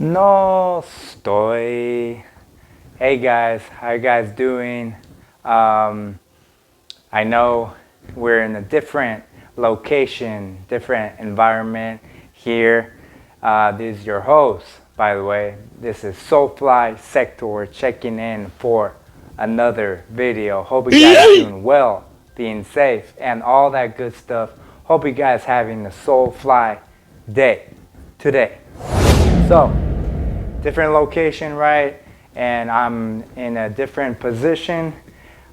No estoy. Hey guys, how you guys doing? Um, I know we're in a different location, different environment here. This is your host, by the way. This is Soulfly Sector checking in for another video. Hope you guys are doing well, being safe, and all that good stuff. Hope you guys having a Soulfly day today. So, different location, right? And I'm in a different position.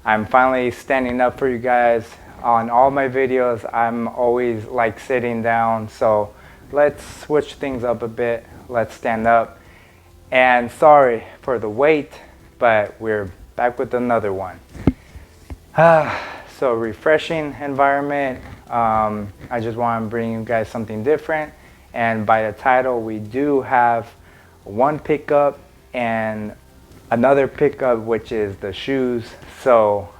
I'm finally standing up for you guys. On all my videos, I'm always like sitting down. So let's switch things up a bit. Let's stand up. And sorry for the wait, but we're back with another one. So refreshing environment. I just want to bring you guys something different. And by the title, we do have one pickup and another pickup, which is the shoes. So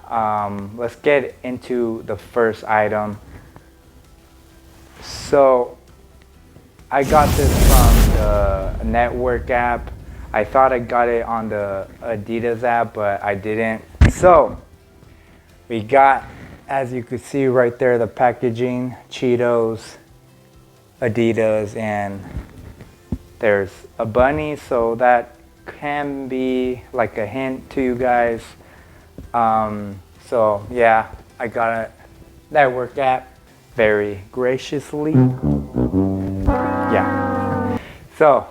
let's get into the first item. So I got this from the network app. I thought I got it on the Adidas app, but I didn't. So we got, as you can see right there, the packaging, Cheetos, Adidas, and there's a bunny, so that can be like a hint to you guys. So yeah, I got a network app very graciously. Yeah. So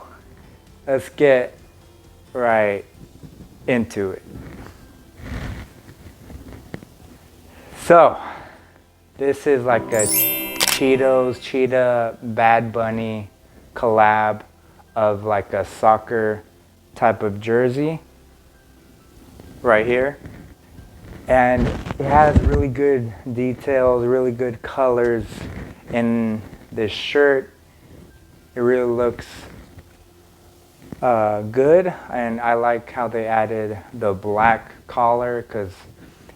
let's get right into it. So this is like a Cheetos, Cheetah, Bad Bunny collab of like a soccer type of jersey right here. And it has really good details, really good colors in this shirt. It really looks good, and I like how they added the black collar because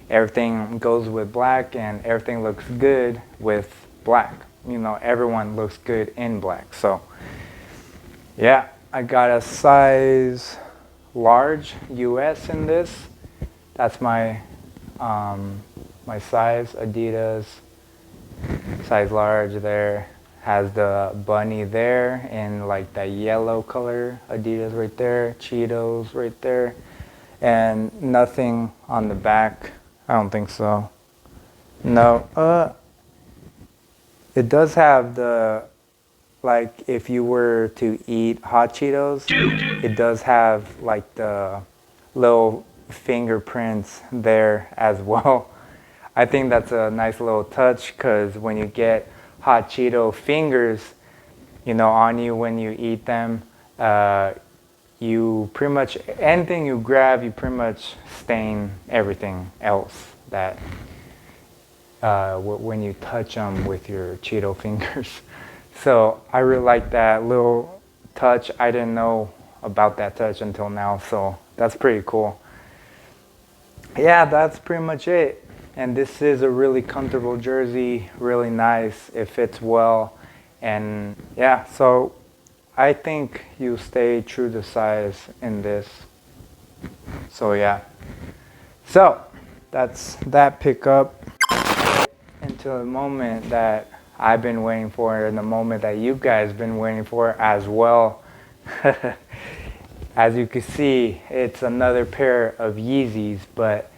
everything goes with black and everything looks good with black. You know, everyone looks good in black. So yeah, I got a size large US in this. That's my my size. Adidas size large there. Has the bunny there in like that yellow color. Adidas right there. Cheetos right there. And nothing on the back. I don't think so. No. It does have the, like, if you were to eat hot Cheetos, it does have like the little fingerprints there as well. I think that's a nice little touch because when you get hot Cheeto fingers, you know, on you when you eat them, you pretty much, anything you grab, you pretty much stain everything else that when you touch them with your Cheeto fingers. So I really like that little touch. I didn't know about that touch until now, so that's pretty cool. Yeah, that's pretty much it. And this is a really comfortable jersey, really nice. It fits well. And yeah, so I think you stay true to size in this. So yeah. So that's that pickup. Into the moment that I've been waiting for, and the moment that you guys been waiting for as well. As you can see, it's another pair of Yeezys, but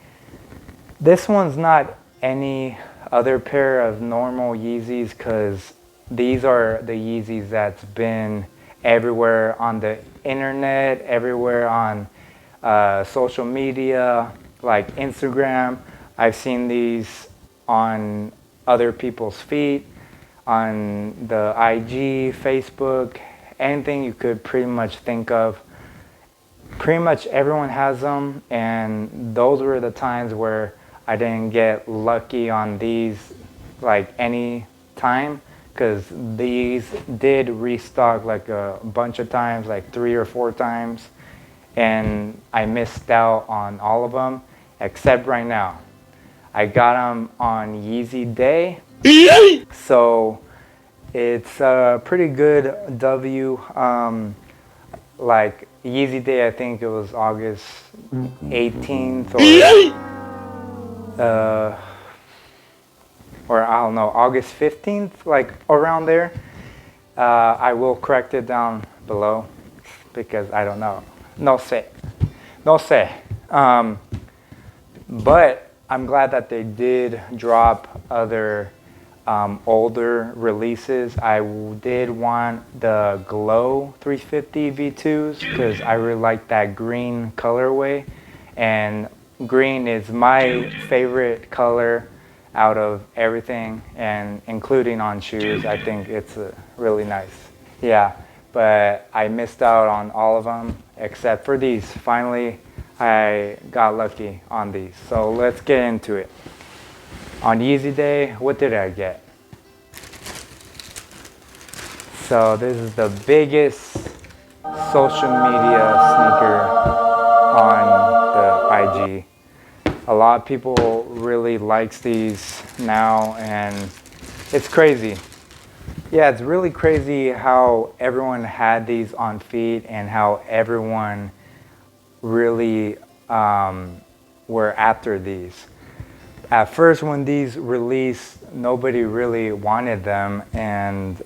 this one's not any other pair of normal Yeezys because these are the Yeezys that's been everywhere on the internet, everywhere on social media, like Instagram. I've seen these on other people's feed, on the IG, Facebook, anything you could pretty much think of. Pretty much everyone has them, and those were the times where I didn't get lucky on these like any time because these did restock like a bunch of times, like 3 or 4 times, and I missed out on all of them except right now. I got them on Yeezy Day, so it's a pretty good W. like Yeezy Day, I think it was August 18th or I don't know, August 15th, like around there. I will correct it down below because I don't know. No sé. No sé. But I'm glad that they did drop other older releases. I did want the Glow 350 V2s because I really like that green colorway, and green is my favorite color out of everything, and including on shoes. I think it's really nice. Yeah, but I missed out on all of them except for these. Finally, I got lucky on these. So let's get into it. On Yeezy Day, what did I get? So this is the biggest social media sneaker on the IG. A lot of people really likes these now, and it's crazy. Yeah, it's really crazy how everyone had these on feet and how everyone really were after these. At first, when these released, nobody really wanted them, and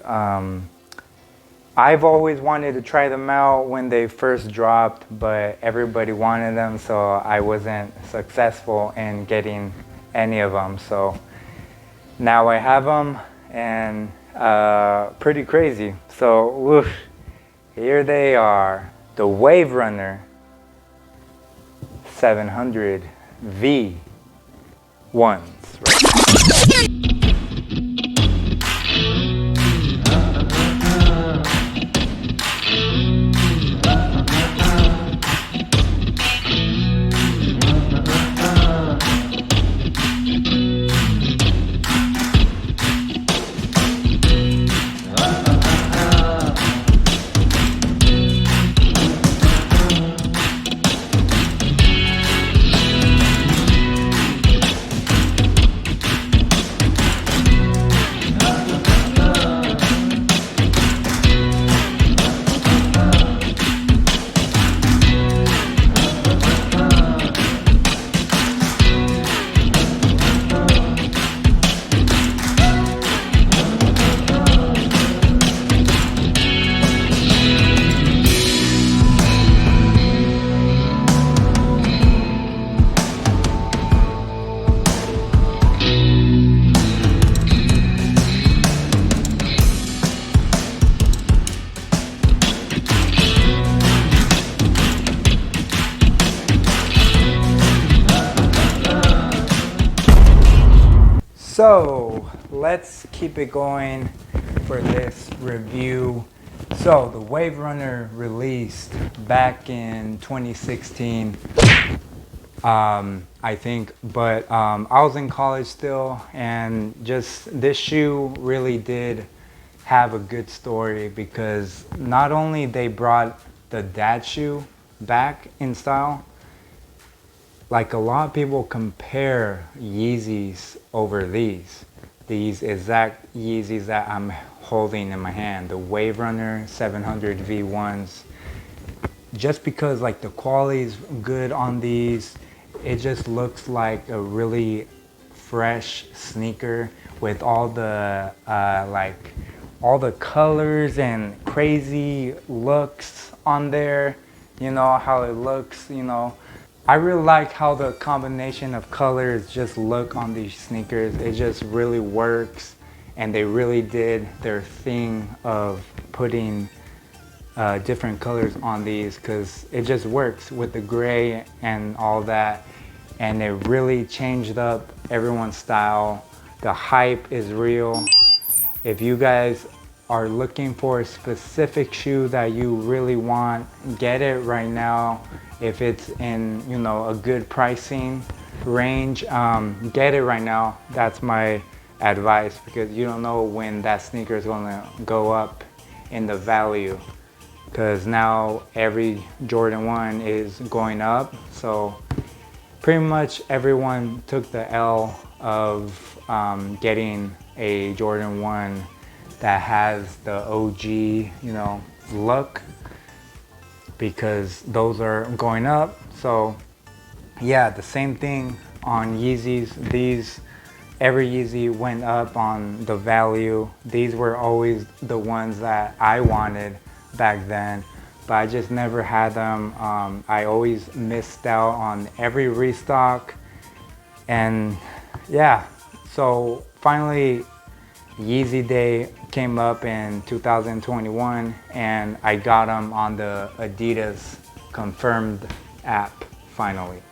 I've always wanted to try them out when they first dropped, but everybody wanted them, so I wasn't successful in getting any of them. So now I have them, and pretty crazy. So whoosh, here they are, the Waverunner 700 V1s. Right? So let's keep it going for this review. So the Waverunner released back in 2016, I think, but I was in college still, and just this shoe really did have a good story because not only they brought the dad shoe back in style, like a lot of people compare Yeezys over these exact Yeezys that I'm holding in my hand, the Waverunner 700 V1s. Just because like the quality is good on these, it just looks like a really fresh sneaker with all the like all the colors and crazy looks on there. You know how it looks, you know. I really like how the combination of colors just look on these sneakers. It just really works, and they really did their thing of putting different colors on these because it just works with the gray and all that, and it really changed up everyone's style. The hype is real. If you guys are looking for a specific shoe that you really want, get it right now. If it's in, you know, a good pricing range, get it right now. That's my advice, because you don't know when that sneaker is gonna go up in the value, because now every Jordan 1 is going up. So pretty much everyone took the L of getting a Jordan 1 that has the OG, you know, look. because those are going up. So yeah, the same thing on Yeezys. Every Yeezy went up on the value. These were always the ones that I wanted back then, but I just never had them. I always missed out on every restock. And yeah, so finally Yeezy Day came up in 2021 and I got them on the Adidas Confirmed app finally.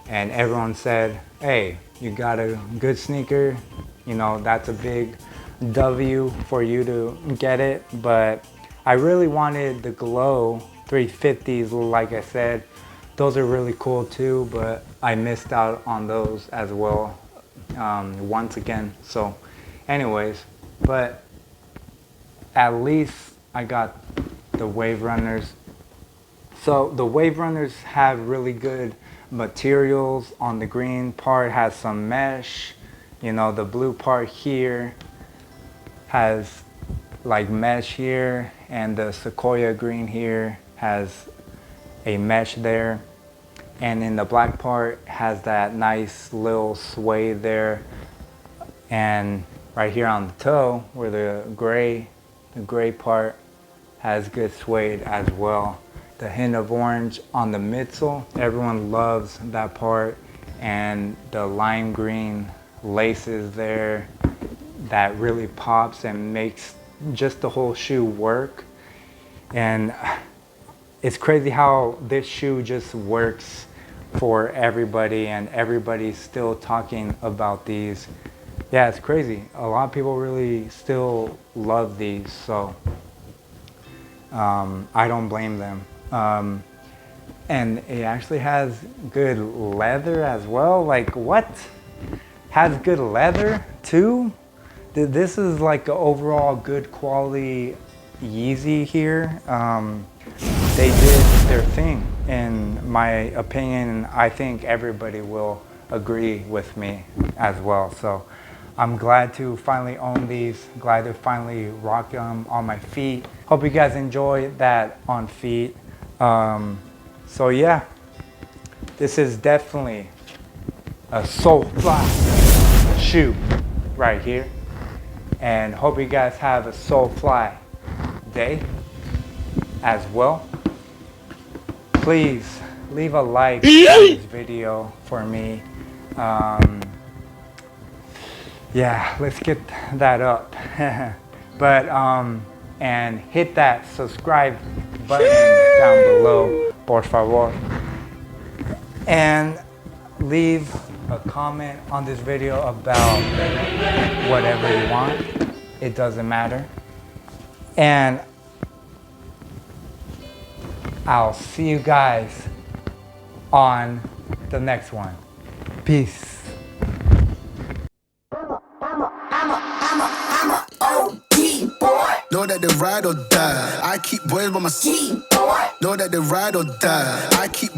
And everyone said, hey, you got a good sneaker, you know, that's a big W for you to get it. But I really wanted the Glow 350s, like I said. Those are really cool too, but I missed out on those as well once again. So anyways, but at least I got the Waverunners. So the Waverunners have really good materials. On the green part has some mesh, you know, the blue part here has like mesh here, and the Sequoia green here has a mesh there, and in the black part has that nice little suede there, and right here on the toe where the gray part has good suede as well. The hint of orange on the midsole, everyone loves that part, and the lime green laces there that really pops and makes just the whole shoe work. And it's crazy how this shoe just works for everybody, and everybody's still talking about these. Yeah, it's crazy. A lot of people really still love these, so I don't blame them. And it actually has good leather as well. Like, what? Has good leather too? This is like an overall good quality Yeezy here. They did their thing, in my opinion, and I think everybody will agree with me as well. So I'm glad to finally own these, glad to finally rock them on my feet. Hope you guys enjoy that on feet. So yeah, this is definitely a soul fly shoe right here, and hope you guys have a soul fly day as well. Please leave a like on this video for me. Yeah, let's get that up. But and hit that subscribe button down below, por favor, and leave a comment on this video about whatever you want. It doesn't matter. And I'll see you guys on the next one. Peace. Know that they ride or die. I keep boys by my seat. Know that they ride or die. I keep boys